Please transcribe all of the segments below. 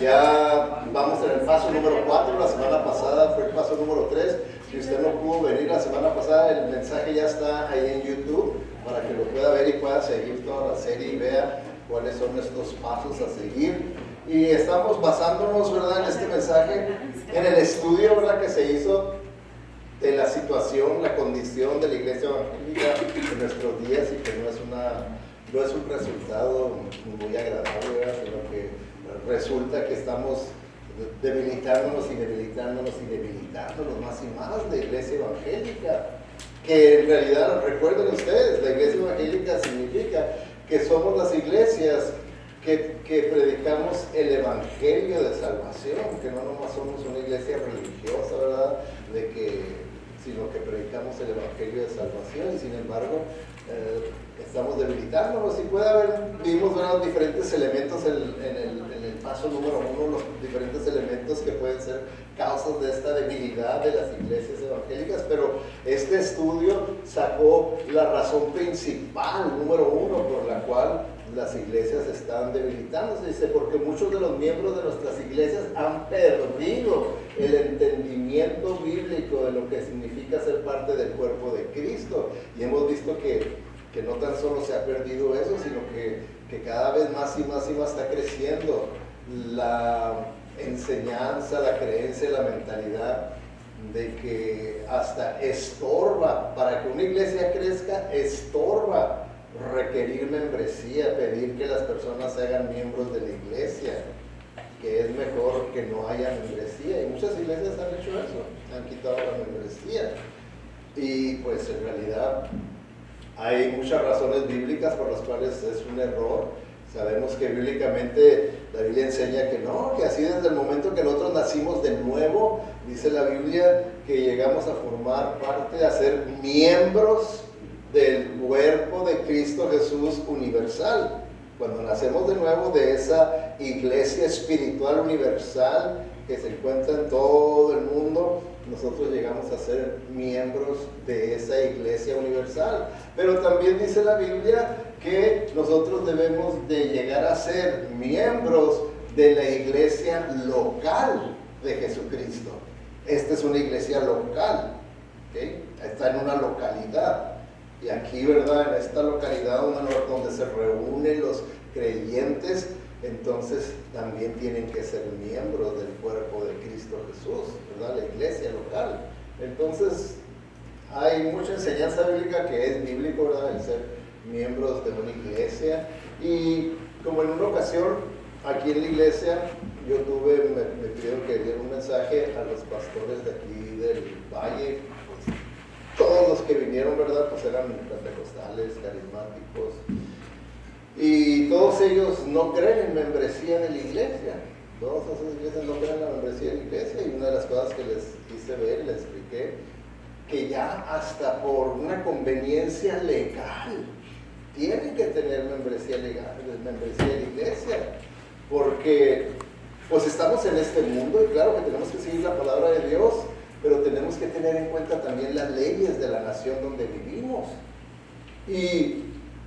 Ya vamos en el paso número 4, la semana pasada fue el paso número 3. Si usted no pudo venir la semana pasada, el mensaje ya está ahí en YouTube para que lo pueda ver y pueda seguir toda la serie y vea cuáles son estos pasos a seguir. Y estamos basándonos, ¿verdad?, en este mensaje, en el estudio, ¿verdad?, que se hizo de la situación, la condición de la iglesia evangélica en nuestros días, y que no es un resultado muy agradable, ¿verdad?, sino que resulta que estamos debilitándonos y debilitándonos y debilitándonos más y más de iglesia evangélica, que en realidad, recuerden ustedes, la iglesia evangélica significa que somos las iglesias que predicamos el evangelio de salvación, que no nomás somos una iglesia religiosa, ¿verdad?, sino que predicamos el evangelio de salvación. Y sin embargo estamos debilitándonos, y puede haber, vimos, ¿verdad?, diferentes elementos en el paso número 1, los diferentes elementos que pueden ser causas de esta debilidad de las iglesias evangélicas, pero este estudio sacó la razón principal, número 1, por la cual las iglesias están debilitándose. Dice, porque muchos de los miembros de nuestras iglesias han perdido el entendimiento bíblico de lo que significa ser parte del cuerpo de Cristo. Y hemos visto que no tan solo se ha perdido eso, sino que cada vez más y más y más está creciendo la enseñanza, la creencia, la mentalidad de que hasta estorba, para que una iglesia crezca, estorba requerir membresía, pedir que las personas se hagan miembros de la iglesia, que es mejor que no haya membresía. Y muchas iglesias han hecho eso, han quitado la membresía. Y pues en realidad hay muchas razones bíblicas por las cuales es un error. Sabemos que bíblicamente la Biblia enseña que no, que así desde el momento que nosotros nacimos de nuevo, dice la Biblia que llegamos a formar parte, a ser miembros del cuerpo de Cristo Jesús universal. Cuando nacemos de nuevo de esa iglesia espiritual universal que se encuentra en todo el mundo, nosotros llegamos a ser miembros de esa iglesia universal. Pero también dice la Biblia que nosotros debemos de llegar a ser miembros de la iglesia local de Jesucristo. Esta es una iglesia local, ¿okay? Está en una localidad. Y aquí, ¿verdad?, en esta localidad donde se reúnen los creyentes, entonces también tienen que ser miembros del cuerpo de Cristo Jesús, ¿verdad?, la iglesia local. Entonces hay mucha enseñanza bíblica que es bíblico, ¿verdad?, el ser miembros de una iglesia. Y como en una ocasión aquí en la iglesia yo me pidieron que diera un mensaje a los pastores de aquí del Valle. Todos los que vinieron, ¿verdad?, pues eran pentecostales, carismáticos, y todos ellos no creen en membresía de la iglesia. Todas esas iglesias no creen en la membresía de la iglesia. Y una de las cosas que les hice ver, les expliqué, que ya hasta por una conveniencia legal tienen que tener membresía legal, membresía de la iglesia, porque pues estamos en este mundo y claro que tenemos que seguir la palabra de Dios, pero tenemos que tener en cuenta también las leyes de la nación donde vivimos. Y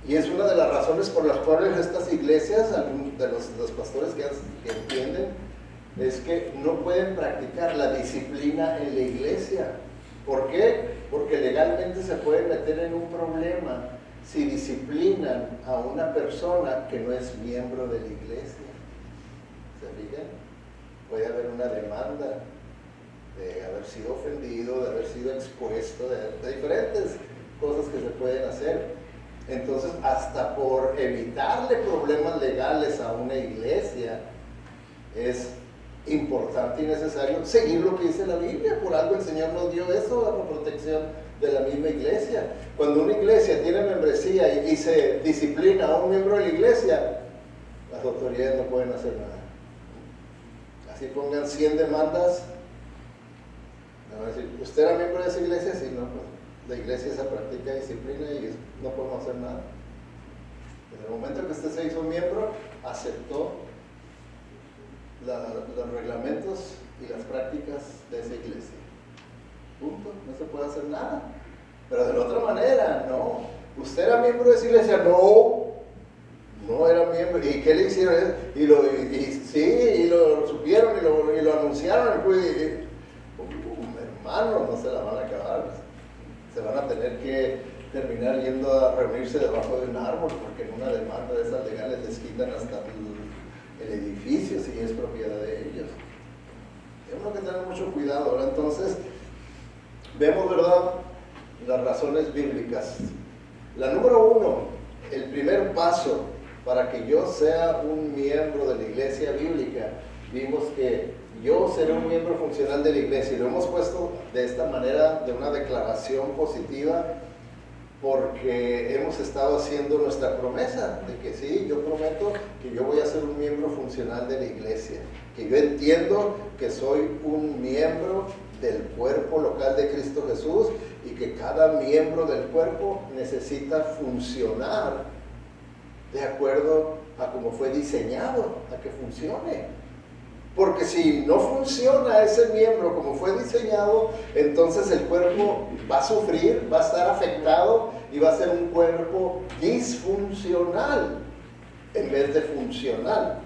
es una de las razones por las cuales estas iglesias, de los pastores que entienden, es que no pueden practicar la disciplina en la iglesia. ¿Por qué? Porque legalmente se pueden meter en un problema si disciplinan a una persona que no es miembro de la iglesia. ¿Se fijan? Puede haber una demanda de haber sido ofendido, de haber sido expuesto, de diferentes cosas que se pueden hacer. Entonces, hasta por evitarle problemas legales a una iglesia, es importante y necesario seguir lo que dice la Biblia. Por algo el Señor nos dio eso, la protección de la misma iglesia. Cuando una iglesia tiene membresía y se disciplina a un miembro de la iglesia, las autoridades no pueden hacer nada. Así pongan 100 demandas, van a decir, ¿usted era miembro de esa iglesia? Sí, no, pues la iglesia se practica disciplina y no podemos hacer nada. Desde el momento que usted se hizo miembro, aceptó los reglamentos y las prácticas de esa iglesia. Punto, no se puede hacer nada. Pero de la otra manera, no. ¿Usted era miembro de esa iglesia? No era miembro. ¿Y qué le hicieron? Y cuerpo y hermanos, no se la van a acabar. Se van a tener que terminar yendo a reunirse debajo de un árbol, porque en una demanda de esas legales les quitan hasta el edificio si es propiedad de ellos. Tenemos que tener mucho cuidado, ¿verdad? Entonces, vemos, ¿verdad?, las razones bíblicas. La número 1, el primer paso para que yo sea un miembro de la iglesia bíblica, vimos que yo seré un miembro funcional de la iglesia, y lo hemos puesto de esta manera, de una declaración positiva, porque hemos estado haciendo nuestra promesa de que sí, yo prometo que yo voy a ser un miembro funcional de la iglesia, que yo entiendo que soy un miembro del cuerpo local de Cristo Jesús y que cada miembro del cuerpo necesita funcionar de acuerdo a cómo fue diseñado, a que funcione. Porque si no funciona ese miembro como fue diseñado, entonces el cuerpo va a sufrir, va a estar afectado y va a ser un cuerpo disfuncional en vez de funcional.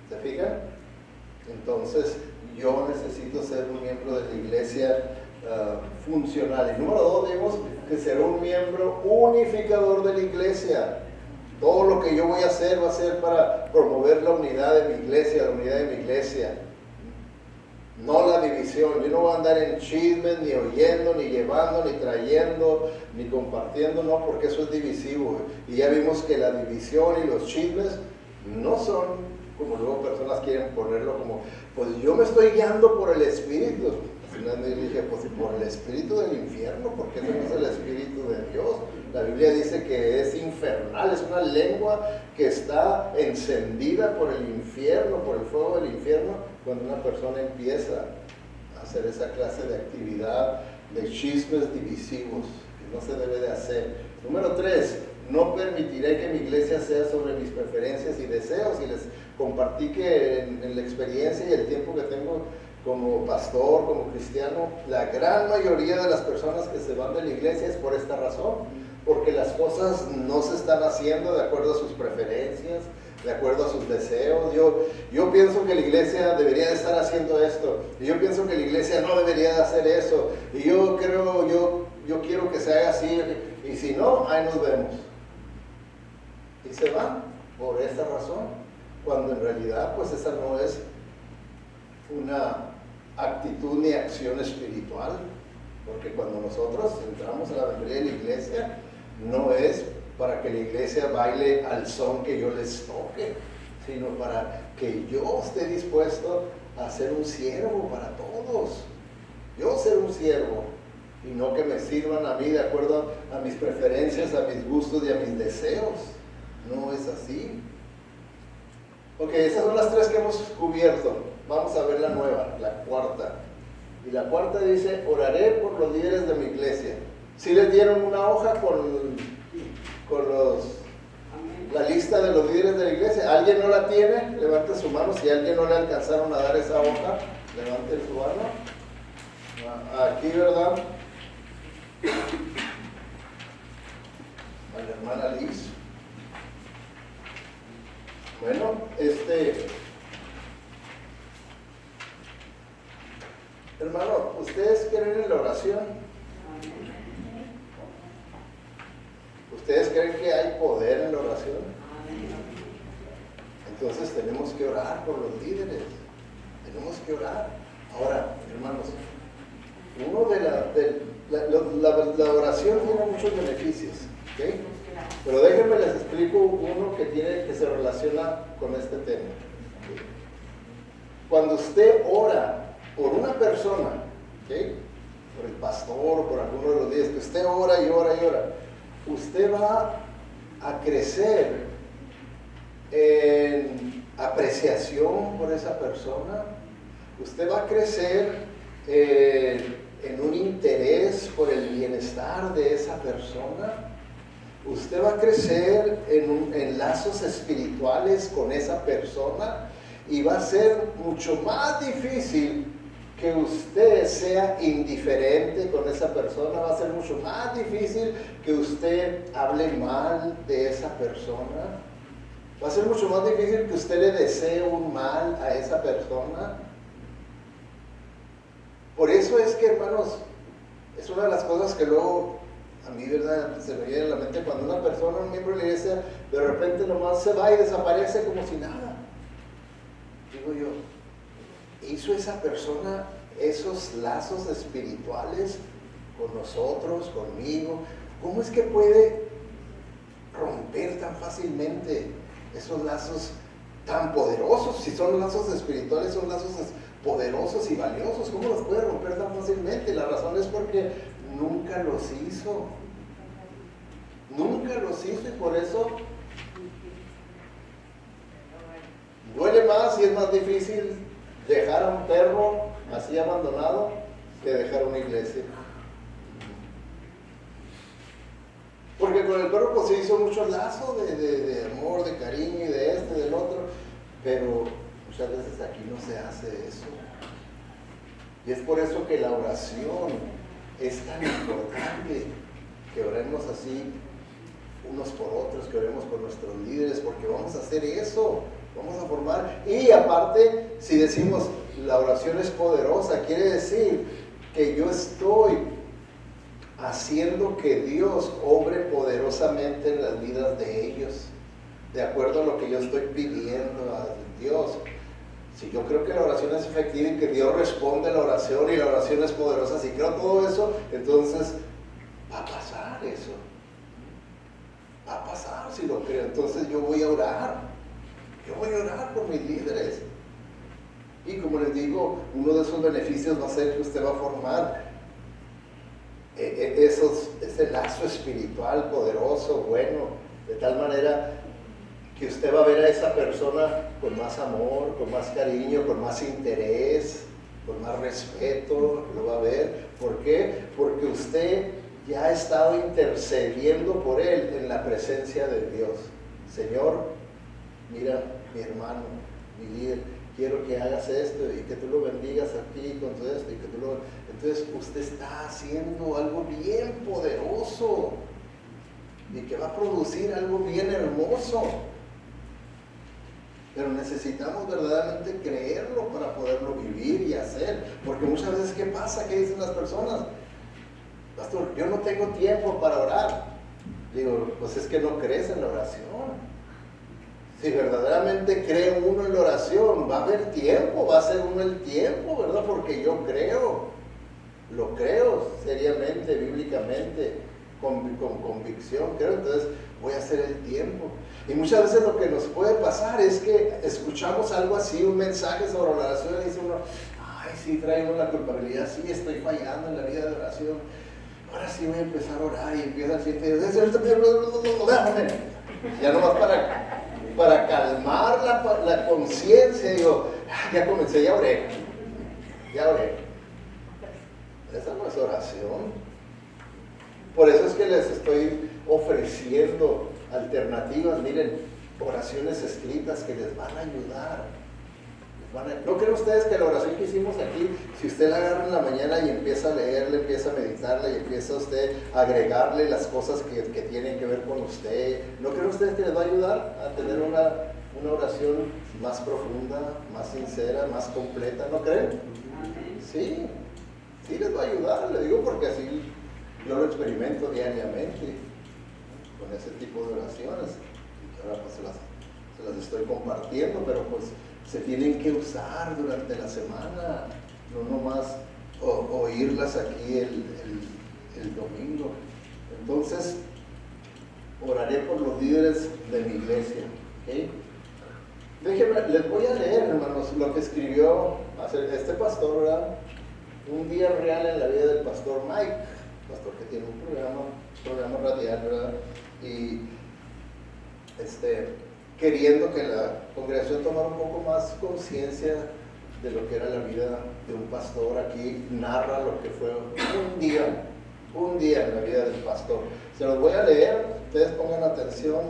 ¿Se fijan? Entonces yo necesito ser un miembro de la iglesia funcional. Y número 2, vemos que será un miembro unificador de la iglesia. Todo lo que yo voy a hacer va a ser para promover la unidad de mi iglesia, la unidad de mi iglesia. No la división. Yo no voy a andar en chismes, ni oyendo, ni llevando, ni trayendo, ni compartiendo, no, porque eso es divisivo. Y ya vimos que la división y los chismes no son, como luego personas quieren ponerlo como, pues yo me estoy guiando por el Espíritu. Al final me dije, pues por el espíritu del infierno, porque ese no es el Espíritu de Dios. La Biblia dice que es infernal, es una lengua que está encendida por el infierno, por el fuego del infierno, cuando una persona empieza a hacer esa clase de actividad de chismes divisivos, que no se debe de hacer. Número 3, no permitiré que mi iglesia sea sobre mis preferencias y deseos, y les compartí que en la experiencia y el tiempo que tengo como pastor, como cristiano, la gran mayoría de las personas que se van de la iglesia es por esta razón, porque las cosas no se están haciendo de acuerdo a sus preferencias, de acuerdo a sus deseos. Yo pienso que la iglesia debería de estar haciendo esto, y yo pienso que la iglesia no debería de hacer eso, y yo quiero que se haga así, y si no, ahí nos vemos. Y se van por esa razón, cuando en realidad pues esa no es una actitud ni acción espiritual, porque cuando nosotros entramos a la membresía de la iglesia, no es para que la iglesia baile al son que yo les toque, sino para que yo esté dispuesto a ser un siervo para todos. Yo ser un siervo, y no que me sirvan a mí de acuerdo a mis preferencias, a mis gustos y a mis deseos. No es así. Ok, esas son las 3 que hemos cubierto. Vamos a ver la nueva, la cuarta. Y la cuarta dice, oraré por los líderes de mi iglesia. ¿Sí les dieron una hoja con la lista de los líderes de la iglesia? ¿Alguien no la tiene? Levante su mano. Si a alguien no le alcanzaron a dar esa hoja, levante su mano. Aquí, ¿verdad? A la hermana Liz. Bueno, hermano, ¿ustedes creen en la oración? ¿Ustedes creen que hay poder en la oración? Entonces tenemos que orar por los líderes. Tenemos que orar. Ahora, hermanos, la oración tiene muchos beneficios, ¿ok? Pero déjenme les explico uno que se relaciona con este tema. Cuando usted ora por una persona, ¿okay?, por el pastor, por alguno de los líderes, que usted ora y ora y ora, usted va a crecer en apreciación por esa persona, usted va a crecer en un interés por el bienestar de esa persona, usted va a crecer en lazos espirituales con esa persona, y va a ser mucho más difícil que usted sea indiferente con esa persona. Va a ser mucho más difícil que usted hable mal de esa persona. Va a ser mucho más difícil que usted le desee un mal a esa persona. Por eso es que, hermanos, es una de las cosas que luego a mí, ¿verdad?, se me viene a la mente cuando una persona, un miembro de la iglesia, de repente nomás se va y desaparece como si nada. Digo yo, ¿hizo esa persona esos lazos espirituales con nosotros, conmigo? ¿Cómo es que puede romper tan fácilmente esos lazos tan poderosos? Si son lazos espirituales, son lazos poderosos y valiosos. ¿Cómo los puede romper tan fácilmente? La razón es porque nunca los hizo. Nunca los hizo, y por eso duele más y es más difícil dejar a un perro así abandonado que dejar una iglesia. Porque con el perro pues se hizo mucho lazo de amor, de cariño y de este, del otro, pero muchas veces aquí no se hace eso. Y es por eso que la oración es tan importante, que oremos así unos por otros, que oremos por nuestros líderes, porque vamos a hacer eso, vamos a formar. Y aparte, si decimos la oración es poderosa, quiere decir que yo estoy haciendo que Dios obre poderosamente en las vidas de ellos, de acuerdo a lo que yo estoy pidiendo a Dios. Si yo creo que la oración es efectiva y que Dios responde la oración y la oración es poderosa, si creo todo eso, entonces va a pasar eso. Va a pasar si lo creo. Entonces yo voy a orar. Yo voy a orar por mis líderes. Y como les digo, uno de esos beneficios va a ser que usted va a formar ese lazo espiritual poderoso, bueno, de tal manera que usted va a ver a esa persona con más amor, con más cariño, con más interés, con más respeto, lo va a ver. ¿Por qué? Porque usted ya ha estado intercediendo por él en la presencia de Dios. Señor, mira, mi hermano, mi líder, quiero que hagas esto y que tú lo bendigas aquí con todo esto y que tú lo... Entonces usted está haciendo algo bien poderoso y que va a producir algo bien hermoso. Pero necesitamos verdaderamente creerlo para poderlo vivir y hacer. Porque muchas veces, ¿qué pasa? ¿Qué dicen las personas? Pastor, yo no tengo tiempo para orar. Digo, pues es que no crees en la oración. Si verdaderamente cree uno en la oración, va a haber tiempo, va a ser uno el tiempo, ¿verdad? Porque yo creo, lo creo seriamente, bíblicamente, con convicción, creo, entonces voy a hacer el tiempo. Y muchas veces lo que nos puede pasar es que escuchamos algo así, un mensaje sobre la oración, y dice uno, ay, sí, trae uno la culpabilidad, sí, estoy fallando en la vida de oración, ahora sí voy a empezar a orar, y empieza el siguiente día, ya nomás para calmar la conciencia, digo, ya comencé, ya oré. Esa no es oración. Por eso es que les estoy ofreciendo alternativas, miren, oraciones escritas que les van a ayudar. ¿No creen ustedes que la oración que hicimos aquí, si usted la agarra en la mañana y empieza a leerla, empieza a meditarla y empieza usted a agregarle las cosas que tienen que ver con usted, ¿no creen ustedes que les va a ayudar a tener una oración más profunda, más sincera, más completa? ¿No creen? Sí, sí les va a ayudar, le digo porque así yo lo experimento diariamente con ese tipo de oraciones. Y ahora pues se las estoy compartiendo, pero pues se tienen que usar durante la semana, no nomás oírlas aquí el domingo. Entonces, oraré por los líderes de mi iglesia. ¿Okay? Déjenme, les voy a leer, hermanos, lo que escribió este pastor, ¿verdad? Un día real en la vida del pastor Mike, pastor que tiene un programa radial, ¿verdad? Y queriendo que la congregación tomara un poco más conciencia de lo que era la vida de un pastor. Aquí narra lo que fue un día en la vida del pastor. Se los voy a leer, ustedes pongan atención,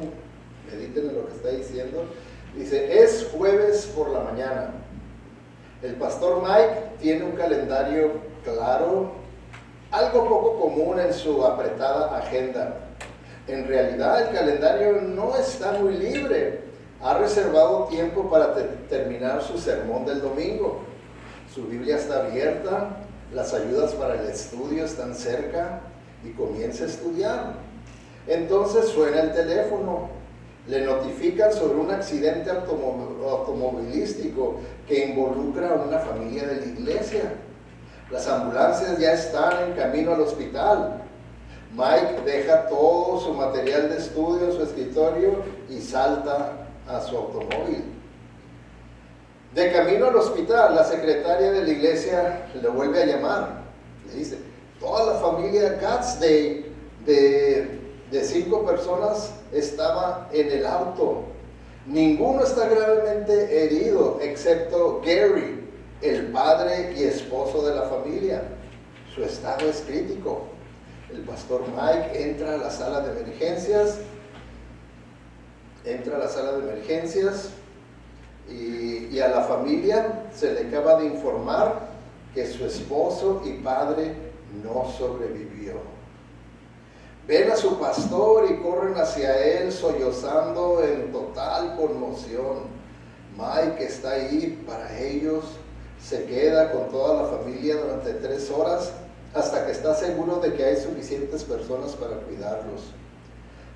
mediten en lo que está diciendo. Dice, es jueves por la mañana. El pastor Mike tiene un calendario claro, algo poco común en su apretada agenda. En realidad el calendario no está muy libre. Ha reservado tiempo para terminar su sermón del domingo. Su Biblia está abierta, las ayudas para el estudio están cerca y comienza a estudiar. Entonces suena el teléfono, le notifican sobre un accidente automovilístico que involucra a una familia de la iglesia. Las ambulancias ya están en camino al hospital. Mike deja todo su material de estudio en su escritorio y salta a su automóvil. De camino al hospital, la secretaria de la iglesia le vuelve a llamar. Le dice, toda la familia Gadsday de 5 personas estaba en el auto. Ninguno está gravemente herido, excepto Gary, el padre y esposo de la familia. Su estado es crítico. El pastor Mike entra a la sala de emergencias. Y a la familia se le acaba de informar que su esposo y padre no sobrevivió. Ven a su pastor y corren hacia él sollozando en total conmoción. Mike está ahí para ellos, se queda con toda la familia durante 3 horas hasta que está seguro de que hay suficientes personas para cuidarlos.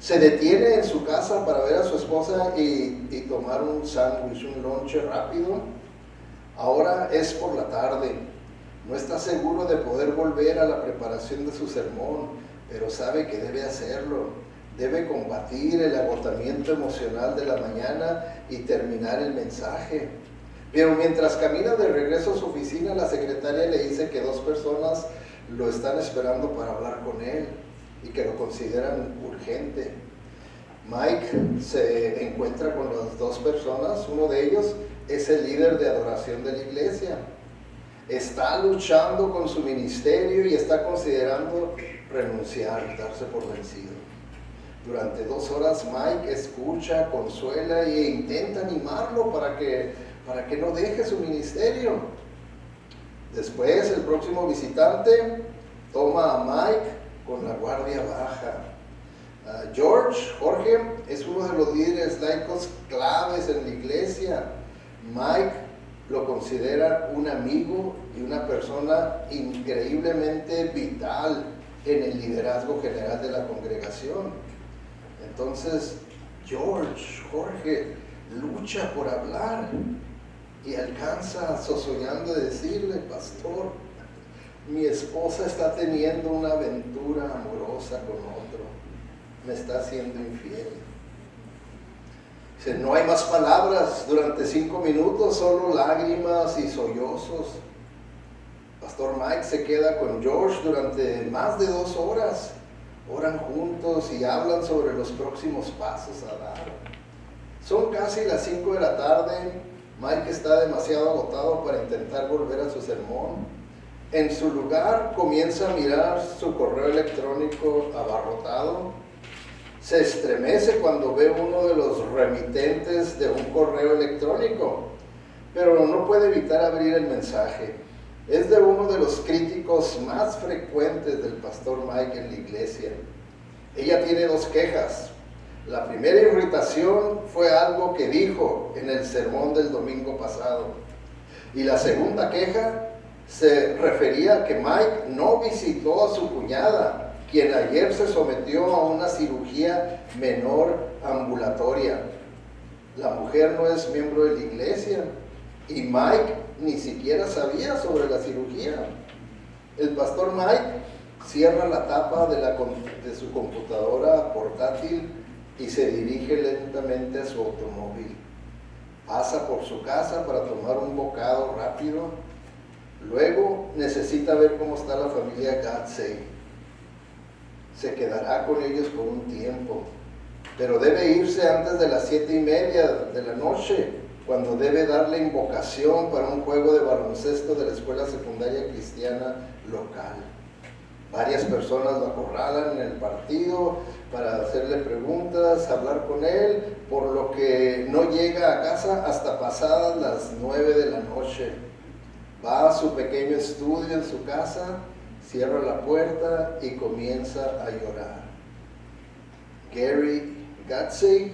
Se detiene en su casa para ver a su esposa y tomar un sándwich, un lonche rápido. Ahora es por la tarde. No está seguro de poder volver a la preparación de su sermón, pero sabe que debe hacerlo. Debe combatir el agotamiento emocional de la mañana y terminar el mensaje. Pero mientras camina de regreso a su oficina, la secretaria le dice que 2 personas lo están esperando para hablar con él y que lo consideran urgente. Mike se encuentra con las 2 personas. Uno de ellos es el líder de adoración de la iglesia. Está luchando con su ministerio y está considerando renunciar, darse por vencido. Durante 2 horas Mike escucha, consuela e intenta animarlo para que no deje su ministerio. Después el próximo visitante toma a Mike con la guardia baja. Jorge es uno de los líderes laicos claves en la iglesia. Mike lo considera un amigo y una persona increíblemente vital en el liderazgo general de la congregación. Entonces Jorge lucha por hablar y alcanza sosollando de decirle, pastor, mi esposa está teniendo una aventura amorosa con otro, me está haciendo infiel. Dice, no hay más palabras durante 5 minutos, solo lágrimas y sollozos. Pastor Mike se queda con George durante más de 2 horas. Oran juntos y hablan sobre los próximos pasos a dar. Son casi las 5 de la tarde. Mike está demasiado agotado para intentar volver a su sermón. En su lugar comienza a mirar su correo electrónico abarrotado. Se estremece cuando ve uno de los remitentes de un correo electrónico, pero no puede evitar abrir el mensaje. Es de uno de los críticos más frecuentes del pastor Mike en la iglesia. Ella tiene 2 quejas. La primera irritación fue algo que dijo en el sermón del domingo pasado. Y la segunda queja se refería a que Mike no visitó a su cuñada, quien ayer se sometió a una cirugía menor ambulatoria. La mujer no es miembro de la iglesia y Mike ni siquiera sabía sobre la cirugía. El pastor Mike cierra la tapa de su computadora portátil y se dirige lentamente a su automóvil. Pasa por su casa para tomar un bocado rápido. Luego necesita ver cómo está la familia Gadsey. Se quedará con ellos por un tiempo, pero debe irse antes de las 7:30 de la noche, cuando debe dar la invocación para un juego de baloncesto de la escuela secundaria cristiana local. Varias personas lo acorralan en el partido para hacerle preguntas, hablar con él, por lo que no llega a casa hasta pasadas las 9 de la noche. Va a su pequeño estudio en su casa, cierra la puerta y comienza a llorar. Gary Gadsey,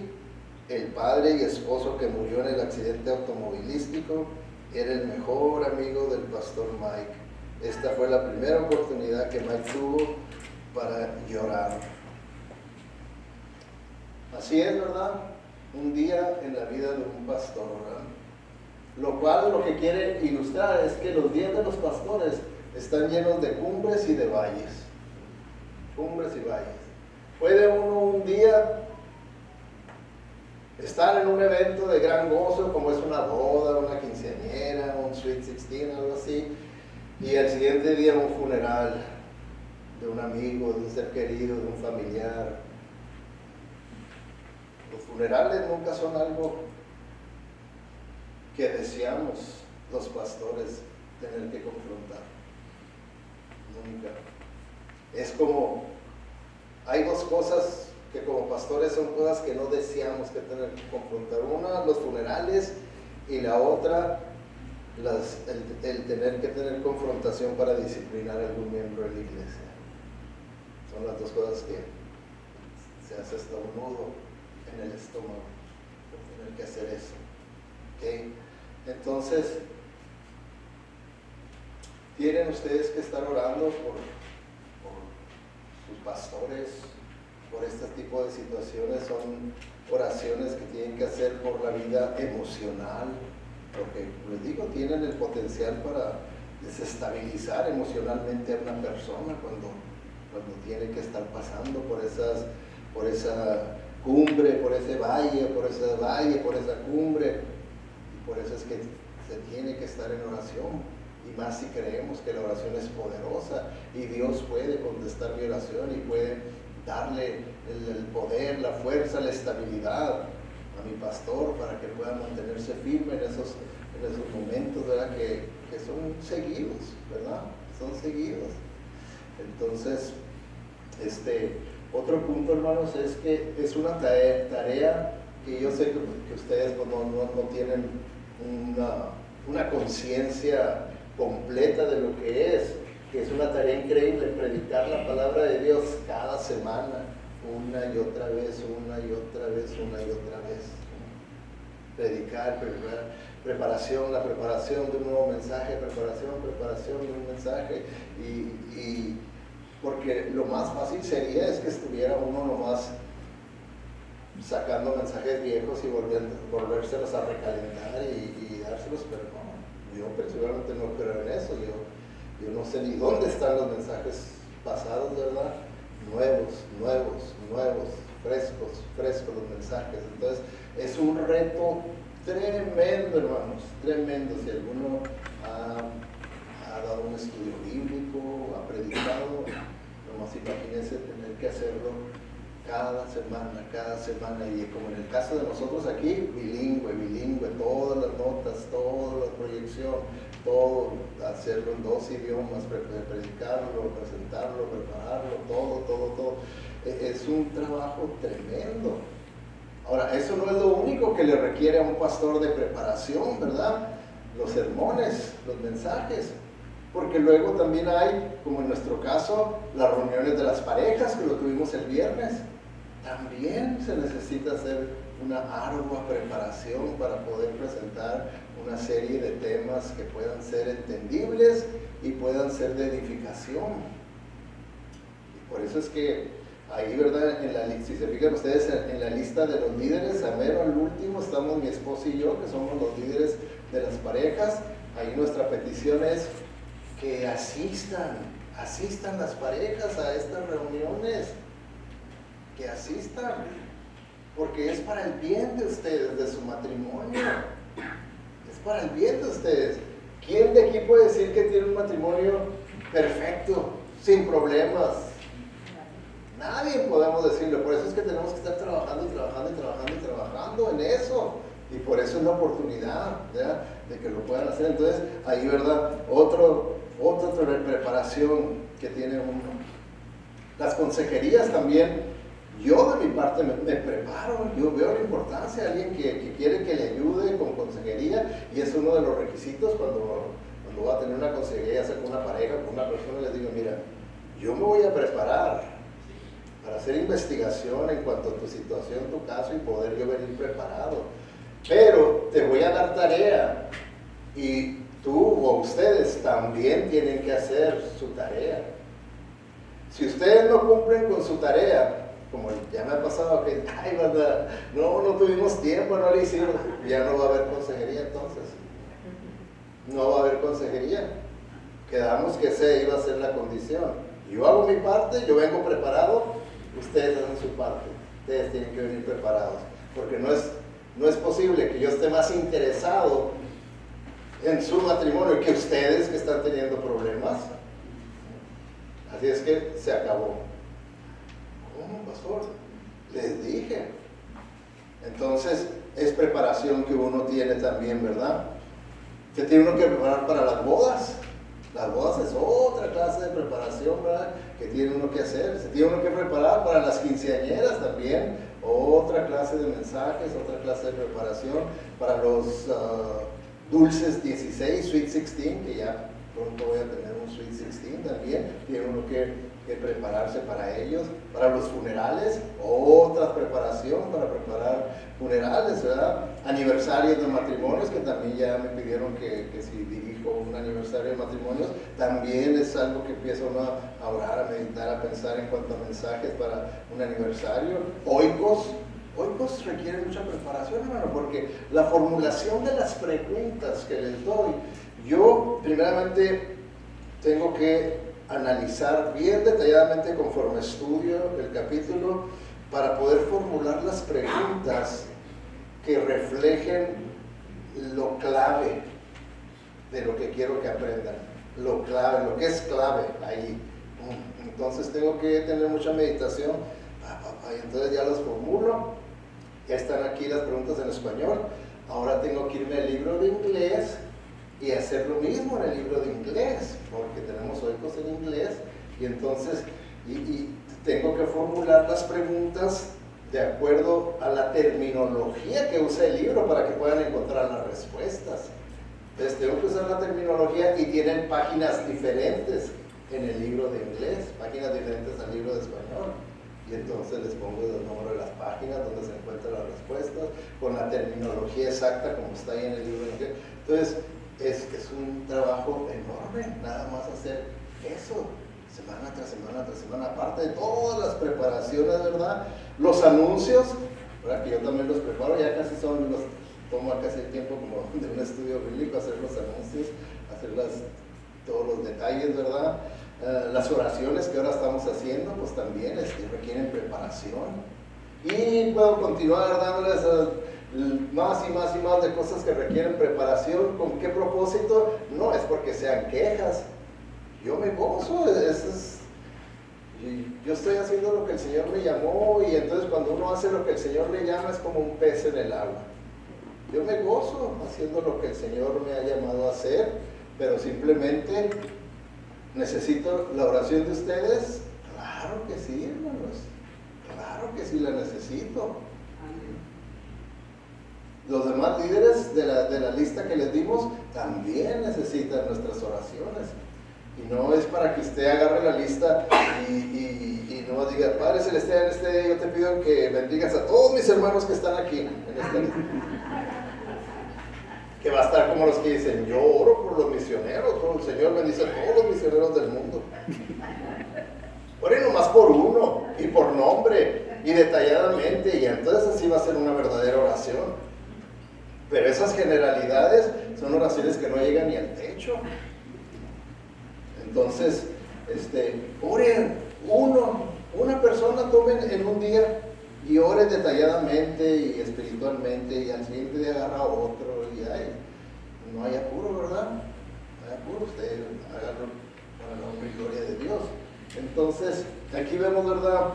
el padre y esposo que murió en el accidente automovilístico, era el mejor amigo del pastor Mike. esta fue la primera oportunidad que Mike tuvo para llorar. Así es, ¿verdad? Un día en la vida de un pastor, ¿verdad? Lo cual lo que quiere ilustrar es que los días de los pastores están llenos de cumbres y de valles. Cumbres y valles. Puede uno un día estar en un evento de gran gozo, como es una boda, una quinceañera, un Sweet 16, algo así, y el siguiente día un funeral de un amigo, de un ser querido, de un familiar. Los funerales nunca son algo que deseamos los pastores tener que confrontar. Nunca. Es como, hay dos cosas que como pastores son cosas que no deseamos que tener que confrontar. Una, los funerales, y la otra, el tener que tener confrontación para disciplinar a algún miembro de la iglesia. Son las dos cosas que se hace hasta un nudo en el estómago por tener que hacer eso. ¿Okay? Entonces, tienen ustedes que estar orando por sus pastores, por este tipo de situaciones. Son oraciones que tienen que hacer por la vida emocional, porque les digo, tienen el potencial para desestabilizar emocionalmente a una persona cuando tiene que estar pasando por esa cumbre, por ese valle, por esa cumbre. Y por eso es que se tiene que estar en oración, y más si creemos que la oración es poderosa y Dios puede contestar mi oración y puede darle el poder, la fuerza, la estabilidad a mi pastor para que pueda mantenerse firme en esos momentos, ¿verdad? Que son seguidos, ¿verdad? Son seguidos. Entonces, otro punto, hermanos, es que es una tarea que yo sé que ustedes no tienen una conciencia completa de lo que es una tarea increíble, predicar la palabra de Dios cada semana, una y otra vez, una y otra vez, una y otra vez. Predicar, preparación, la preparación de un nuevo mensaje, preparación de un mensaje, y porque lo más fácil sería es que estuviera uno nomás sacando mensajes viejos y volvérselos a recalentar y dárselos, pero no, yo personalmente no creo en eso. Yo no sé ni dónde están los mensajes pasados, ¿verdad? Nuevos, frescos los mensajes. Entonces, es un reto tremendo, hermanos, tremendo. Si alguno ha dado un estudio bíblico, ha predicado, nomás imagínense tener que hacerlo cada semana, y como en el caso de nosotros aquí, bilingüe, todas las notas, toda la proyección, todo, hacerlo en 2 idiomas, predicarlo, presentarlo, prepararlo, todo. Es un trabajo tremendo. Ahora, eso no es lo único que le requiere a un pastor de preparación, ¿verdad? Los sermones, los mensajes. Porque luego también hay, como en nuestro caso, las reuniones de las parejas, que lo tuvimos el viernes. También se necesita hacer una ardua preparación para poder presentar una serie de temas que puedan ser entendibles y puedan ser de edificación. Y por eso es que ahí, ¿verdad? Si se fijan ustedes en la lista de los líderes, a mero al último estamos mi esposa y yo, que somos los líderes de las parejas. Ahí nuestra petición es que asistan las parejas a estas reuniones, que asistan, porque es para el bien de ustedes, de su matrimonio, es para el bien de ustedes. ¿Quién de aquí puede decir que tiene un matrimonio perfecto, sin problemas? Nadie podemos decirlo. Por eso es que tenemos que estar trabajando en eso, y por eso es la oportunidad, ¿verdad?, de que lo puedan hacer. Entonces, ahí, ¿verdad?, otra preparación que tiene uno. Las consejerías también. Yo de mi parte me preparo, yo veo la importancia de alguien que quiere que le ayude con consejería, y es uno de los requisitos cuando va a tener una consejería, ya sea con una pareja, con una persona. Les digo, mira, yo me voy a preparar para hacer investigación en cuanto a tu situación, tu caso, y poder yo venir preparado, pero te voy a dar tarea, Y tú o ustedes también tienen que hacer su tarea. Si ustedes no cumplen con su tarea, como ya me ha pasado que, ay, verdad, no tuvimos tiempo, no le hicimos, ya no va a haber consejería entonces. No va a haber consejería. Quedamos que esa iba a ser la condición. Yo hago mi parte, yo vengo preparado, ustedes hacen su parte. Ustedes tienen que venir preparados. Porque no es posible que yo esté más interesado en su matrimonio que ustedes que están teniendo problemas. Así es que se acabó. ¿Cómo, pastor? Les dije. Entonces, es preparación que uno tiene también, ¿verdad? Se tiene uno que preparar para las bodas. Las bodas es otra clase de preparación, ¿verdad? Que tiene uno que hacer. Se tiene uno que preparar para las quinceañeras también. Otra clase de mensajes, otra clase de preparación. Para los dulces 16, Sweet 16, que ya pronto voy a tener un Sweet 16 también. Tiene uno que prepararse para ellos. Para los funerales, otra preparación para preparar funerales, ¿verdad? Aniversarios de matrimonios, que también ya me pidieron que si dirijo un aniversario de matrimonios, también es algo que empieza uno a orar, a meditar, a pensar en cuanto a mensajes para un aniversario. Oikos requiere mucha preparación, hermano, porque la formulación de las preguntas que les doy, yo primeramente tengo que analizar bien detalladamente conforme estudio el capítulo para poder formular las preguntas que reflejen lo clave de lo que quiero que aprendan, lo clave, lo que es clave ahí. Entonces tengo que tener mucha meditación, y entonces ya los formulo, ya están aquí las preguntas en español, ahora tengo que irme al libro de inglés y hacer lo mismo en el libro de inglés, porque tenemos oikos en inglés, y entonces y tengo que formular las preguntas de acuerdo a la terminología que usa el libro para que puedan encontrar las respuestas. Entonces tengo que usar la terminología y tienen páginas diferentes en el libro de inglés, páginas diferentes al libro de español. Y entonces les pongo el número de las páginas donde se encuentran las respuestas, con la terminología exacta como está ahí en el libro de inglés. Entonces, es un trabajo enorme, nada más hacer eso, semana tras semana tras semana, aparte de todas las preparaciones, ¿verdad? Los anuncios, ¿verdad? Que yo también los preparo, ya casi tomo casi el tiempo como de un estudio bíblico, hacer los anuncios, hacer todos los detalles, ¿verdad? Las oraciones que ahora estamos haciendo, pues también requieren preparación. Y puedo continuar dándoles más y más y más de cosas que requieren preparación. ¿Con qué propósito? No es porque sean quejas. Yo me gozo, yo estoy haciendo lo que el Señor me llamó, y entonces cuando uno hace lo que el Señor le llama es como un pez en el agua. Yo me gozo haciendo lo que el Señor me ha llamado a hacer, pero simplemente necesito la oración de ustedes. Claro que sí, hermanos, claro que sí la necesito. Los demás líderes de la lista que les dimos también necesitan nuestras oraciones. Y no es para que usted agarre la lista y no diga, Padre Celestial, en este día yo te pido que bendigas a todos mis hermanos que están aquí en esta lista. Que va a estar como los que dicen, yo oro por los misioneros, el Señor bendice a todos los misioneros del mundo. Ore nomás por uno, y por nombre, y detalladamente, y entonces así va a ser una verdadera oración. Pero esas generalidades son oraciones que no llegan ni al techo. Entonces, oren una persona tomen en un día y oren detalladamente y espiritualmente, y al siguiente día agarra a otro, y no hay apuro, ¿verdad? No hay apuro, usted hágalo para la honra y gloria de Dios. Entonces, aquí vemos, ¿verdad?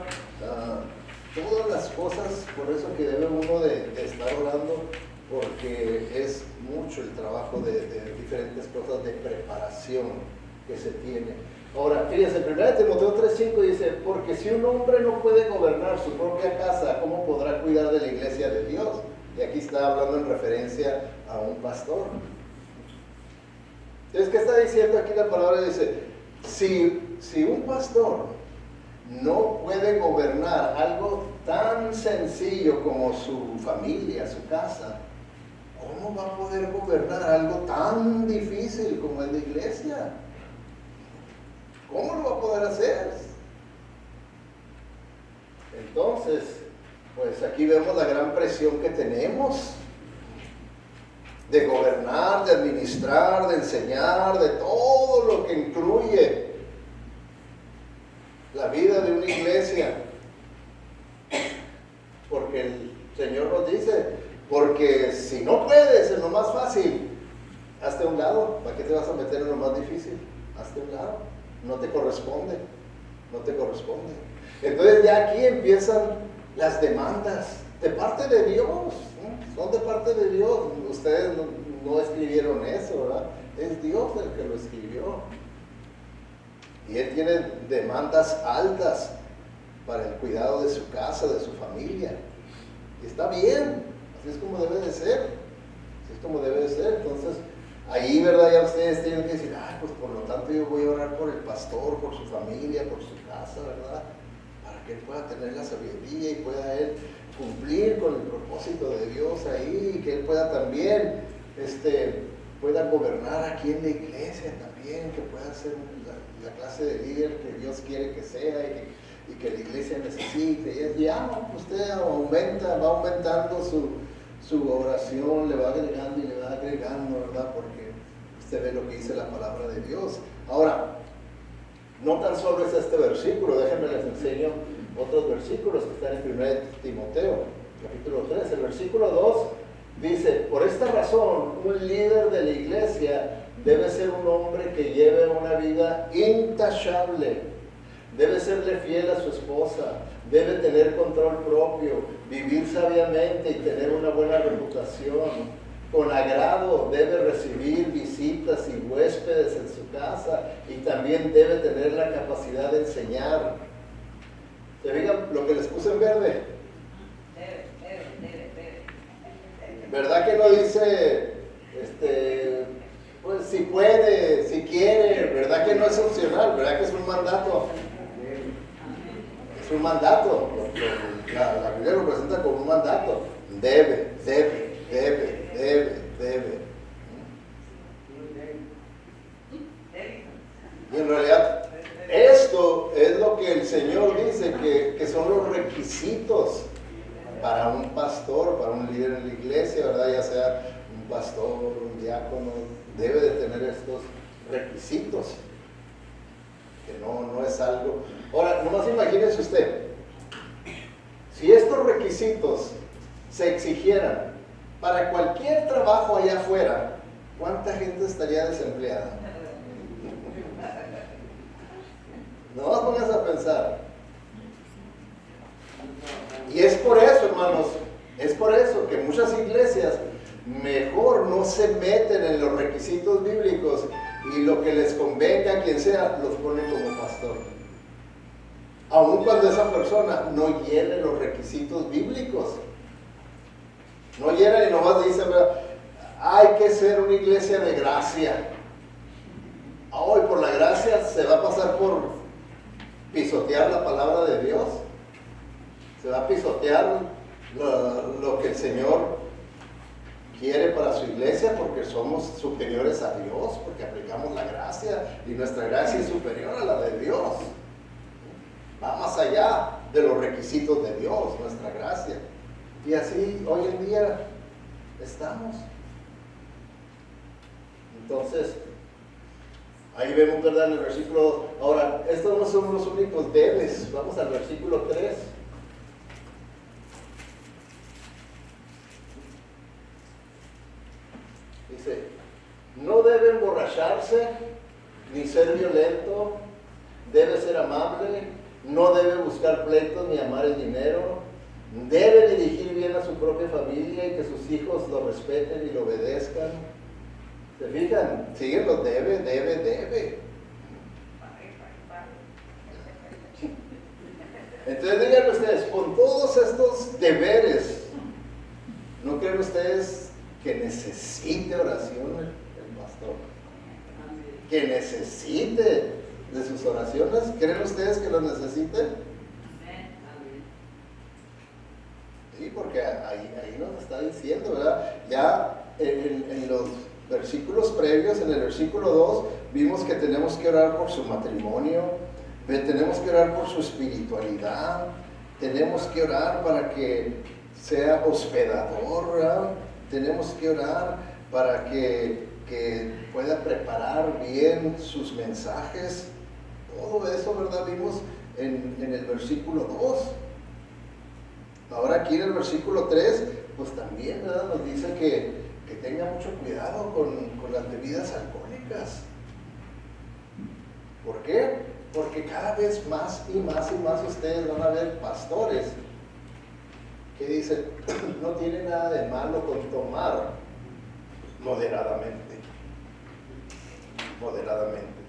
Todas las cosas, por eso que debe uno de estar orando, porque es mucho el trabajo de diferentes cosas de preparación que se tiene. Ahora, fíjense, 1 Timoteo 3:5 dice, porque si un hombre no puede gobernar su propia casa, ¿cómo podrá cuidar de la iglesia de Dios? Y aquí está hablando en referencia a un pastor. Entonces, ¿qué está diciendo aquí la palabra? Dice, si un pastor no puede gobernar algo tan sencillo como su familia, su casa, ¿cómo va a poder gobernar algo tan difícil como es la iglesia? ¿Cómo lo va a poder hacer? Entonces, pues aquí vemos la gran presión que tenemos de gobernar, de administrar, de enseñar, de todo lo que incluye la vida de una iglesia. Porque el Señor nos dice, porque si no puedes en lo más fácil, hazte a un lado. ¿Para qué te vas a meter en lo más difícil? Hazte a un lado. No te corresponde. No te corresponde. Entonces ya aquí empiezan las demandas de parte de Dios, ¿no? Son de parte de Dios. Ustedes no escribieron eso, ¿verdad? Es Dios el que lo escribió. Y Él tiene demandas altas para el cuidado de su casa, de su familia. Y está bien, así es como debe de ser. Así es como debe de ser. Entonces, ahí, ¿verdad? Ya ustedes tienen que decir, ay, pues por lo tanto yo voy a orar por el pastor, por su familia, por su casa, ¿verdad? Para que él pueda tener la sabiduría y pueda él cumplir con el propósito de Dios ahí, y que él pueda también, pueda gobernar aquí en la iglesia también, que pueda ser la clase de líder que Dios quiere que sea y que la iglesia necesite. Y ya usted va aumentando su oración, le va agregando y le va agregando, ¿verdad? Porque usted ve lo que dice la palabra de Dios. Ahora, no tan solo es este versículo, déjenme les enseño otros versículos que están en 1 Timoteo, capítulo 3. El versículo 2 dice, por esta razón, un líder de la iglesia debe ser un hombre que lleve una vida intachable, debe serle fiel a su esposa, debe tener control propio, vivir sabiamente y tener una buena reputación. Con agrado debe recibir visitas y huéspedes en su casa y también debe tener la capacidad de enseñar. ¿Se fijan lo que les puse en verde? ¿Verdad que no dice, pues si puede, si quiere? ¿Verdad que no es opcional? ¿Verdad que es un mandato? Es un mandato. La Biblia lo presenta como un mandato. Debe. Y en realidad, esto es lo que el Señor dice que son los requisitos para un pastor, para un líder en la iglesia, ¿verdad? Ya sea un pastor, un diácono, debe de tener estos requisitos, que no es algo. Ahora, nomás imagínese usted, si estos requisitos se exigieran para cualquier trabajo allá afuera, ¿cuánta gente estaría desempleada? No vas pongas a pensar. Y es por eso, hermanos, es por eso que muchas iglesias mejor no se meten en los requisitos bíblicos y lo que les convenga a quien sea, los ponen como pastor. Aun cuando esa persona no llene los requisitos bíblicos. No llena y nomás dice, hay que ser una iglesia de gracia. Hoy por la gracia se va a pasar por pisotear la palabra de Dios. Se va a pisotear lo que el Señor quiere para su iglesia, porque somos superiores a Dios, porque aplicamos la gracia y nuestra gracia es superior a la de Dios. Va más allá de los requisitos de Dios, nuestra gracia. Y así hoy en día estamos. Entonces, ahí vemos, ¿verdad? En el versículo. Ahora, estos no son los únicos debes. Vamos al versículo 3. Dice, no debe emborracharse, ni ser violento, debe ser amable, no debe buscar pleitos ni amar el dinero, debe dirigir bien a su propia familia y que sus hijos lo respeten y lo obedezcan. ¿Se fijan? Siguen los debe. Entonces díganme ustedes, con todos estos deberes, ¿no creen ustedes que necesite oración el pastor? Que necesite de sus oraciones. ¿Creen ustedes que lo necesite? Sí, porque ahí nos está diciendo, ¿verdad? Ya en los versículos previos, en el versículo 2, vimos que tenemos que orar por su matrimonio, tenemos que orar por su espiritualidad, tenemos que orar para que sea hospedador, ¿verdad? Tenemos que orar para que pueda preparar bien sus mensajes. Todo eso, ¿verdad? Vimos en el versículo 2. Ahora aquí en el versículo 3, pues también, ¿verdad? Nos dice que tenga mucho cuidado con las bebidas alcohólicas. ¿Por qué? Porque cada vez más y más y más ustedes van a ver pastores que dicen, no tiene nada de malo con tomar moderadamente. Moderadamente.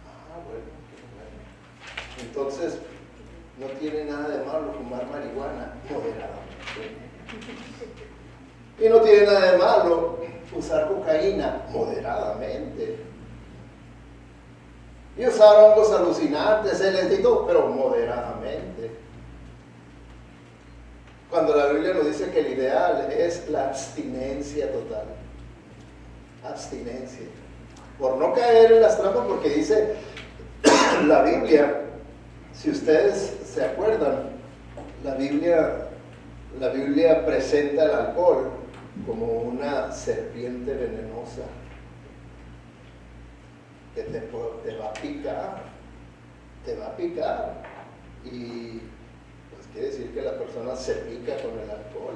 Ah, bueno, qué bueno. Entonces, no tiene nada de malo fumar marihuana moderadamente. Y no tiene nada de malo usar cocaína moderadamente. Y usar hongos alucinantes, LSD y todo, pero moderadamente. Cuando la Biblia nos dice que el ideal es la abstinencia total. Abstinencia. Por no caer en las trampas, porque dice la Biblia, si ustedes se acuerdan, la Biblia presenta el alcohol como una serpiente venenosa que te va a picar, y pues quiere decir que la persona se pica con el alcohol.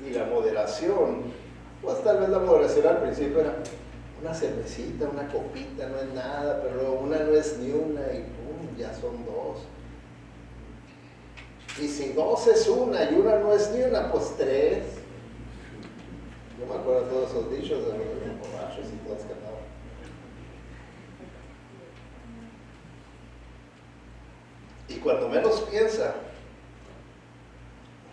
Y la moderación, pues tal vez la moderación al principio era una cervecita, una copita, no es nada, pero luego una no es ni una y pum, ya son dos. Y si dos es una y una no es ni una, pues tres. Yo me acuerdo de todos esos dichos de los borrachos y todos que andaban. Y cuando menos piensa,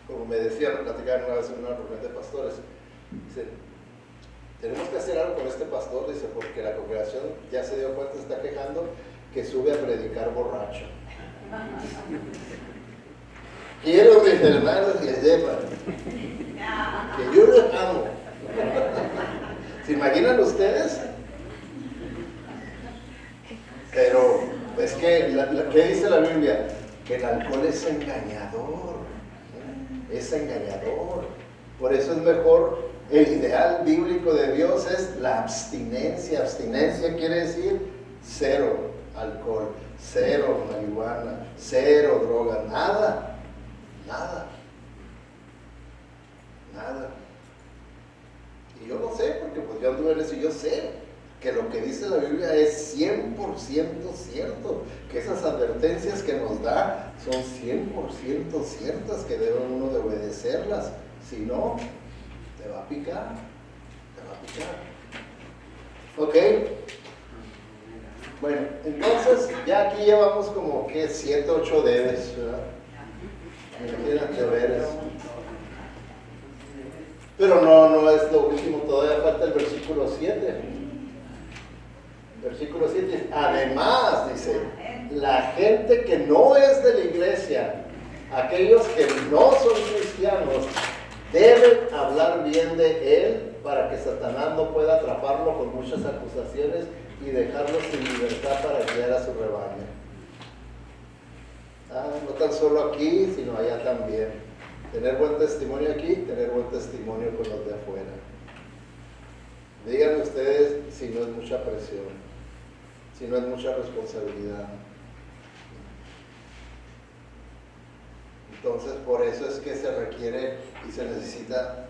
como me decían, platicaban una vez en una reunión de pastores, dice, tenemos que hacer algo con este pastor, dice, porque la congregación ya se dio cuenta, se está quejando, que sube a predicar borracho. Quiero, mis hermanos, que sepan que yo los amo. ¿Se imaginan ustedes? Pero es que, ¿qué dice la Biblia? Que el alcohol es engañador. Es engañador. Por eso es mejor, el ideal bíblico de Dios es la abstinencia. Abstinencia quiere decir cero alcohol, cero marihuana, cero droga, nada. Nada. Y yo no sé, porque pues yo anduve en eso y yo sé que lo que dice la Biblia es 100% cierto, que esas advertencias que nos da son 100% ciertas, que debe uno de obedecerlas, si no, te va a picar, ¿ok? Bueno, entonces ya aquí llevamos como que 7, 8 debes, ¿verdad? Deberes. Pero no es lo último, todavía falta el versículo 7. Versículo 7, además, dice, la gente que no es de la iglesia, aquellos que no son cristianos, deben hablar bien de él para que Satanás no pueda atraparlo con muchas acusaciones y dejarlo sin libertad para guiar a su rebaño. No tan solo aquí, sino allá también. Tener buen testimonio aquí, tener buen testimonio con los de afuera. Díganme ustedes si no es mucha presión, si no es mucha responsabilidad. Entonces, por eso es que se requiere y se necesita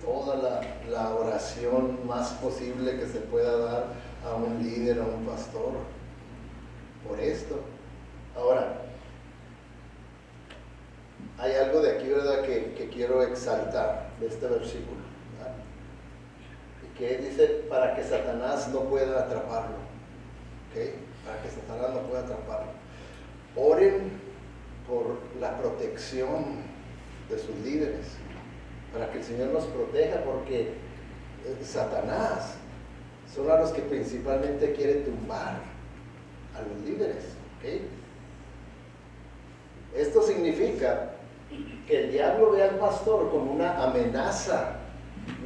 toda la oración más posible que se pueda dar a un líder, a un pastor. Por esto. Ahora, hay algo de aquí, ¿verdad?, que quiero exaltar de este versículo, ¿verdad? Y que dice, para que Satanás no pueda atraparlo. ¿Okay? Para que Satanás no pueda atraparlo. Oren por la protección de sus líderes, para que el Señor nos proteja, porque Satanás son a los que principalmente quiere tumbar a los líderes. ¿Okay? Esto significa que el diablo ve al pastor como una amenaza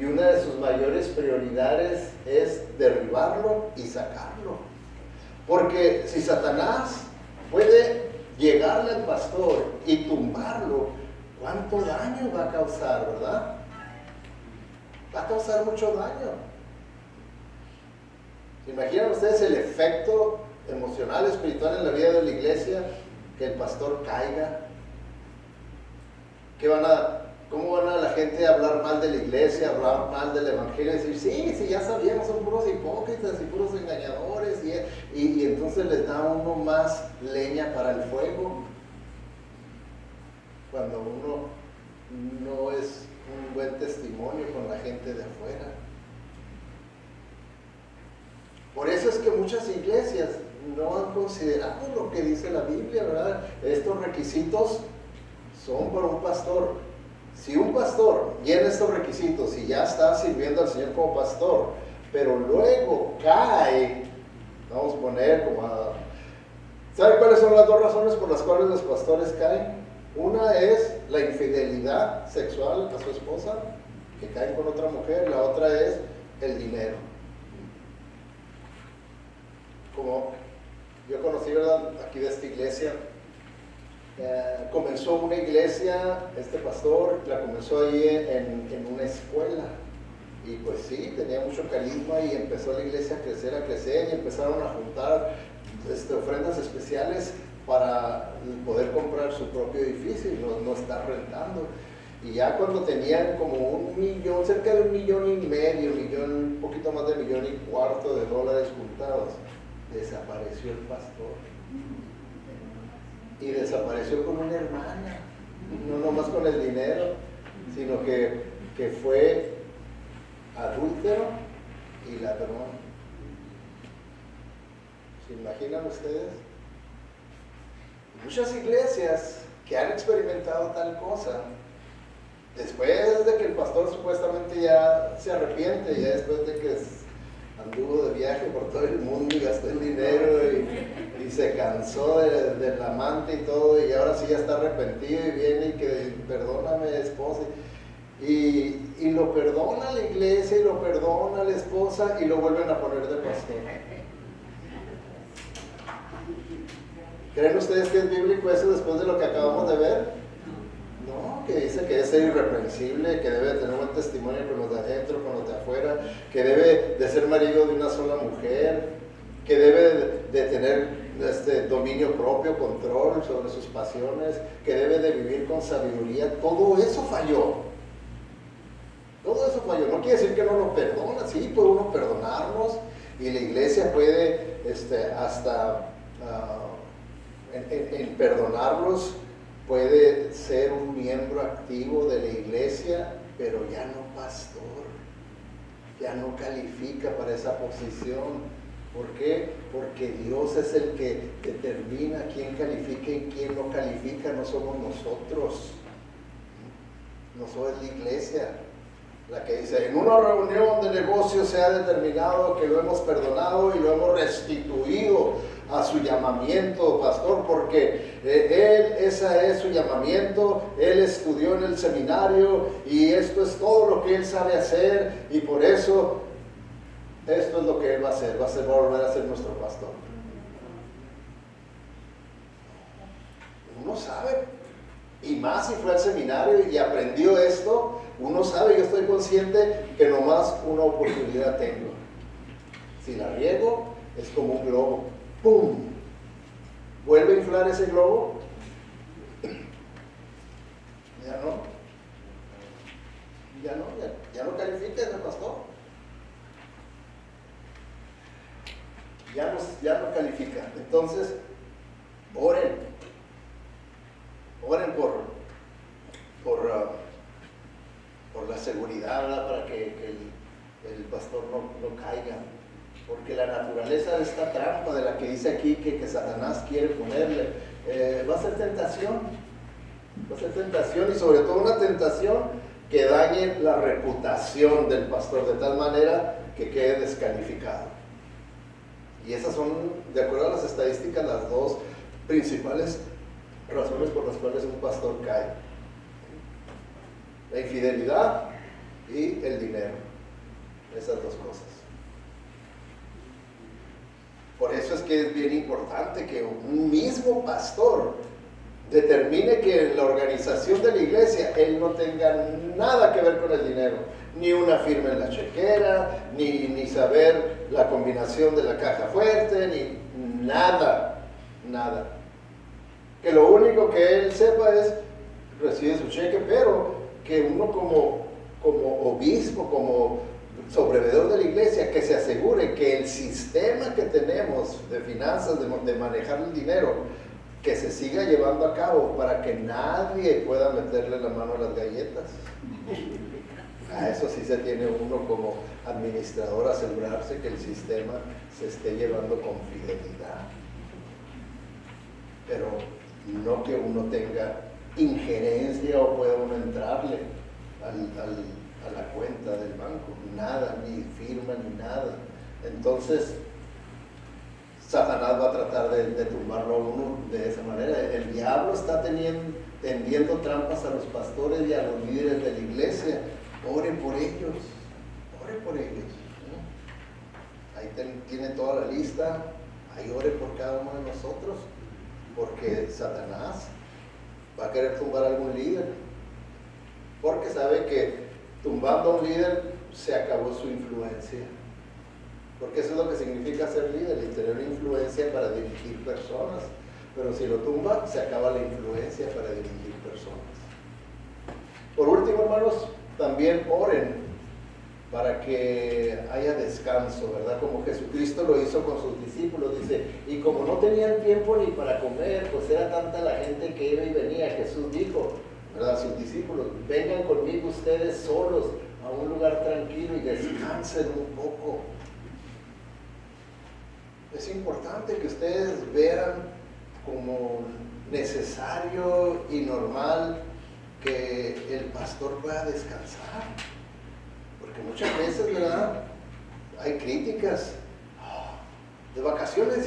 y una de sus mayores prioridades es derribarlo y sacarlo. Porque si Satanás puede llegarle al pastor y tumbarlo, ¿cuánto daño va a causar, verdad? Va a causar mucho daño. ¿Se imaginan ustedes el efecto emocional, espiritual en la vida de la iglesia? Que el pastor caiga. ¿Cómo van a la gente a hablar mal de la iglesia, hablar mal del evangelio? Decir, sí, ya sabíamos, son puros hipócritas y puros engañadores. Y entonces les da a uno más leña para el fuego. Cuando uno no es un buen testimonio con la gente de afuera. Por eso es que muchas iglesias no han considerado lo que dice la Biblia, ¿verdad? Estos requisitos son para un pastor. Si un pastor llena estos requisitos y ya está sirviendo al Señor como pastor, pero luego cae, vamos a poner como ¿sabe cuáles son las dos razones por las cuales los pastores caen? Una es la infidelidad sexual a su esposa, que caen con otra mujer. La otra es el dinero. Como yo conocí, ¿verdad?, aquí de esta iglesia, comenzó una iglesia, este pastor la comenzó ahí en una escuela, y pues sí, tenía mucho carisma, y empezó la iglesia a crecer, y empezaron a juntar ofrendas especiales para poder comprar su propio edificio y no estar rentando. Y ya cuando tenían como $1 millón, cerca de $1,5 millones, un poquito más de $1,25 millones juntados, desapareció el pastor. Y desapareció con una hermana, no nomás con el dinero, sino que fue adúltero y ladrón. ¿Se imaginan ustedes? Muchas iglesias que han experimentado tal cosa, después de que el pastor supuestamente ya se arrepiente, ya después de que anduvo de viaje por todo el mundo y gastó el dinero y se cansó del amante y todo, y ahora sí ya está arrepentido y viene y que perdóname, esposa, y lo perdona la iglesia y lo perdona la esposa y lo vuelven a poner de pastor. ¿Creen ustedes que es bíblico eso después de lo que acabamos de ver? No, que dice que es ser irreprensible, que debe tener buen testimonio con los de adentro, con los de afuera, que debe de ser marido de una sola mujer, que debe de tener dominio propio, control sobre sus pasiones, que debe de vivir con sabiduría. Todo eso falló. Todo eso falló. No quiere decir que no lo perdona, sí, puede uno perdonarnos, y la iglesia puede hasta en perdonarlos, puede ser un miembro activo de la iglesia, pero ya no pastor, ya no califica para esa posición. ¿Por qué? Porque Dios es el que determina quién califica y quién no califica, no somos nosotros. No somos la iglesia la que dice, en una reunión de negocios se ha determinado que lo hemos perdonado y lo hemos restituido a su llamamiento, pastor, porque ese es su llamamiento, él estudió en el seminario y esto es todo lo que él sabe hacer, y por eso esto es lo que él va a volver a ser nuestro pastor. Uno sabe, y más si fue al seminario y aprendió esto, uno sabe, yo estoy consciente que nomás una oportunidad tengo. Si la riego, es como un globo. ¡Pum! ¿Vuelve a inflar ese globo? Ya no califica ese pastor. Ya no califica. Entonces, oren por la seguridad, ¿verdad?, para que el pastor no caiga. Porque la naturaleza de esta trampa de la que dice aquí que Satanás quiere ponerle, va a ser tentación. Va a ser tentación, y sobre todo una tentación que dañe la reputación del pastor de tal manera que quede descalificado. Y esas son, de acuerdo a las estadísticas, las dos principales razones por las cuales un pastor cae. La infidelidad y el dinero. Esas dos cosas. Por eso es que es bien importante que un mismo pastor determine que en la organización de la iglesia él no tenga nada que ver con el dinero, ni una firma en la chequera, ni saber la combinación de la caja fuerte, ni nada, nada. Que lo único que él sepa es recibe su cheque, pero que uno como obispo, como sobrevedor de la iglesia, que se asegure que el sistema que tenemos de finanzas, de manejar el dinero, que se siga llevando a cabo para que nadie pueda meterle la mano a las galletas. A eso sí se tiene uno como administrador, asegurarse que el sistema se esté llevando con fidelidad. Pero no que uno tenga injerencia o pueda uno entrarle a la cuenta del banco, nada, ni firma ni nada. Entonces Satanás va a tratar de tumbarlo a uno de esa manera. El diablo está tendiendo trampas a los pastores y a los líderes de la iglesia. Ore por ellos, ore por ellos, ¿no? Ahí tiene toda la lista. Ahí ore por cada uno de nosotros, porque Satanás va a querer tumbar a algún líder, porque sabe que tumbando a un líder se acabó su influencia, porque eso es lo que significa ser líder, y tener influencia para dirigir personas. Pero si lo tumba, se acaba la influencia para dirigir personas. Por último, hermanos, también oren para que haya descanso, ¿verdad? Como Jesucristo lo hizo con sus discípulos, dice, y como no tenían tiempo ni para comer, pues era tanta la gente que iba y venía, Jesús dijo, ¿verdad? A sus discípulos, vengan conmigo ustedes solos a un lugar tranquilo y descansen un poco. Es importante que ustedes vean como necesario y normal que el pastor pueda descansar, porque muchas veces, ¿verdad?, hay críticas de vacaciones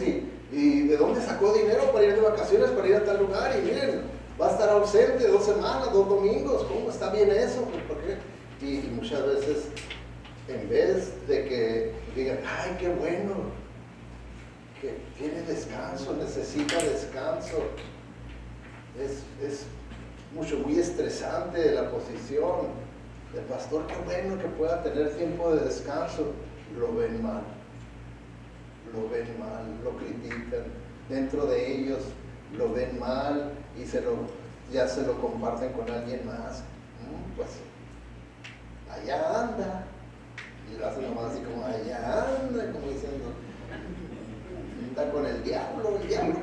y ¿de dónde sacó dinero para ir de vacaciones, para ir a tal lugar? Y miren, va a estar ausente 2 semanas, 2 domingos, ¿cómo está bien eso? ¿Por qué? Y muchas veces, en vez de que digan, ay, qué bueno, que tiene descanso, necesita descanso, es muy estresante la posición del pastor, qué bueno que pueda tener tiempo de descanso, lo ven mal, lo critican, dentro de ellos lo ven mal y ya se lo comparten con alguien más. Pues allá anda, y lo hacen nomás así como allá anda, como diciendo, anda con el diablo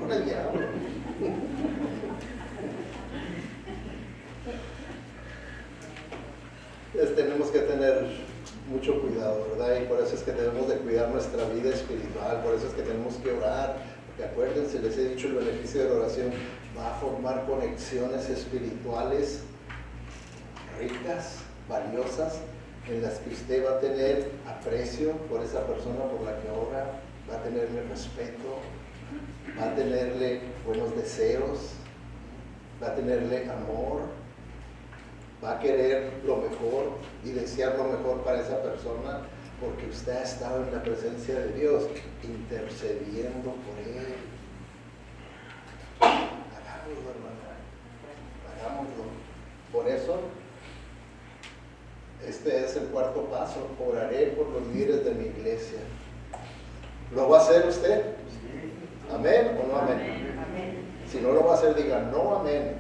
con el diablo. Tenemos que tener mucho cuidado, ¿verdad? Y por eso es que tenemos de cuidar nuestra vida espiritual, por eso es que tenemos que orar, porque acuérdense, les he dicho, el beneficio de la oración va a formar conexiones espirituales ricas, valiosas, en las que usted va a tener aprecio por esa persona por la que ora, va a tenerle respeto, va a tenerle buenos deseos, va a tenerle amor, va a querer lo mejor y desear lo mejor para esa persona, porque usted ha estado en la presencia de Dios intercediendo por él. Hagámoslo, hermano, hagámoslo. Por eso, este es el 4º paso: oraré por los líderes de mi iglesia. ¿Lo va a hacer usted? ¿Amén o no amén? Si no lo va a hacer, diga no amén.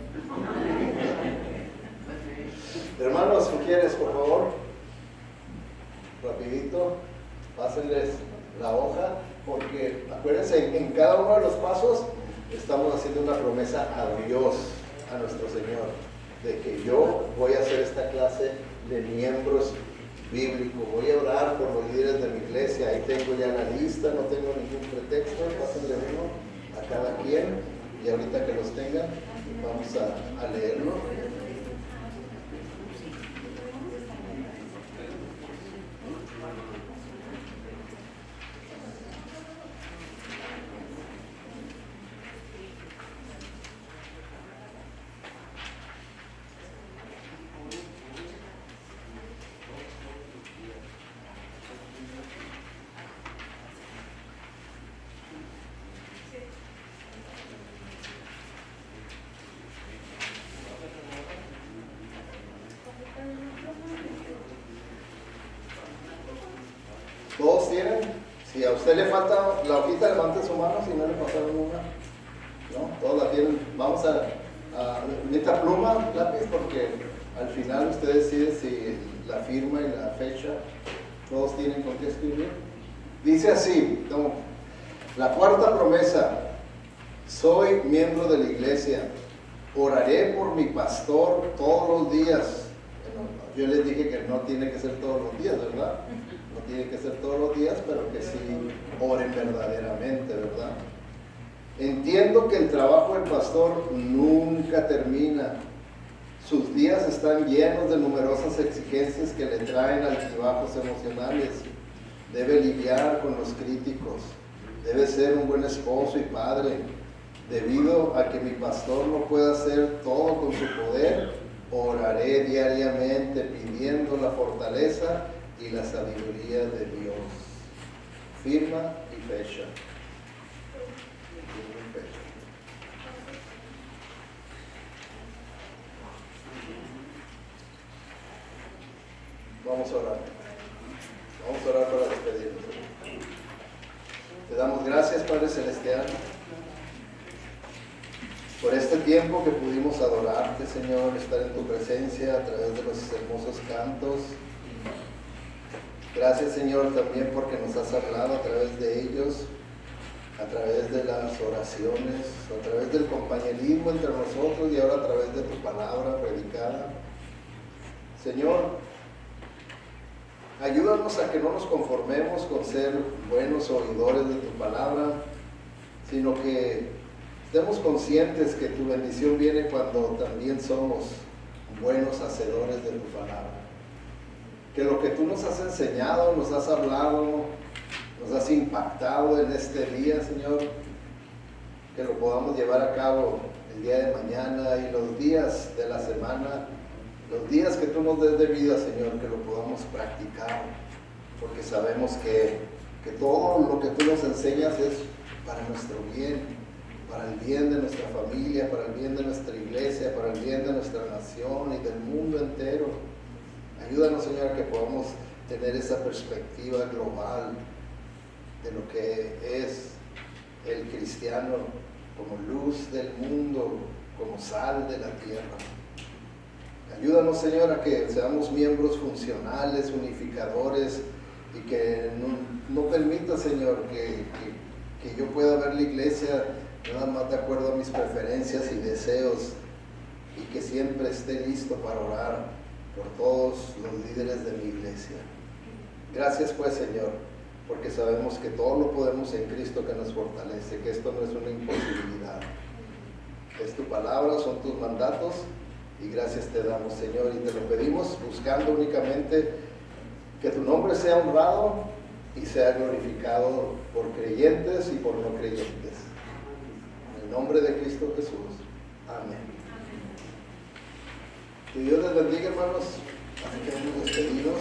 Hermanos, si quieres, por favor, rapidito, pásenles la hoja, porque acuérdense, en cada uno de los pasos estamos haciendo una promesa a Dios, a nuestro Señor, de que yo voy a hacer esta clase de miembros bíblicos, voy a orar por los líderes de mi iglesia, ahí tengo ya la lista, no tengo ningún pretexto, pásenle uno a cada quien, y ahorita que los tengan, vamos a leerlo. ¿Todos tienen? Si a usted le falta la hojita, levante su mano, si no le pasaron una. ¿No? Todos la tienen. Vamos a necesita pluma, lápiz, porque al final usted decide si la firma y la fecha, todos tienen con qué escribir. Dice así, no, la cuarta promesa: soy miembro de la iglesia, oraré por mi pastor todos los días. Bueno, yo les dije que no tiene que ser todos los días, ¿verdad? No tiene que ser todos los días, pero que sí oren verdaderamente, ¿verdad? Entiendo que el trabajo del pastor nunca termina. Sus días están llenos de numerosas exigencias que le traen altibajos emocionales. Debe lidiar con los críticos. Debe ser un buen esposo y padre. Debido a que mi pastor no puede hacer todo con su poder, oraré diariamente pidiendo la fortaleza y la sabiduría de Dios. Firma y fecha. Vamos a orar. Vamos a orar para despedirnos. Te damos gracias, Padre Celestial, por este tiempo que pudimos adorarte, Señor, estar en tu presencia a través de los hermosos cantos. Gracias, Señor, también porque nos has hablado a través de ellos, a través de las oraciones, a través del compañerismo entre nosotros y ahora a través de tu palabra predicada. Señor, ayúdanos a que no nos conformemos con ser buenos oidores de tu palabra, sino que estemos conscientes que tu bendición viene cuando también somos buenos hacedores de tu palabra. Que lo que tú nos has enseñado, nos has hablado, nos has impactado en este día, Señor, que lo podamos llevar a cabo el día de mañana y los días de la semana, los días que tú nos des de vida, Señor, que lo podamos practicar, porque sabemos que todo lo que tú nos enseñas es para nuestro bien, para el bien de nuestra familia, para el bien de nuestra iglesia, para el bien de nuestra nación y del mundo entero. Ayúdanos, Señor, a que podamos tener esa perspectiva global de lo que es el cristiano como luz del mundo, como sal de la tierra. Ayúdanos, Señor, a que seamos miembros funcionales, unificadores, y que no permita, Señor, que yo pueda ver la iglesia nada más de acuerdo a mis preferencias y deseos, y que siempre esté listo para orar por todos los líderes de mi iglesia. Gracias, pues, Señor, porque sabemos que todo lo podemos en Cristo que nos fortalece, que esto no es una imposibilidad. Es tu palabra, son tus mandatos, y gracias te damos, Señor, y te lo pedimos buscando únicamente que tu nombre sea honrado y sea glorificado por creyentes y por no creyentes. En el nombre de Cristo Jesús. Amén. Que Dios les bendiga, hermanos. Así que hemos despedidos.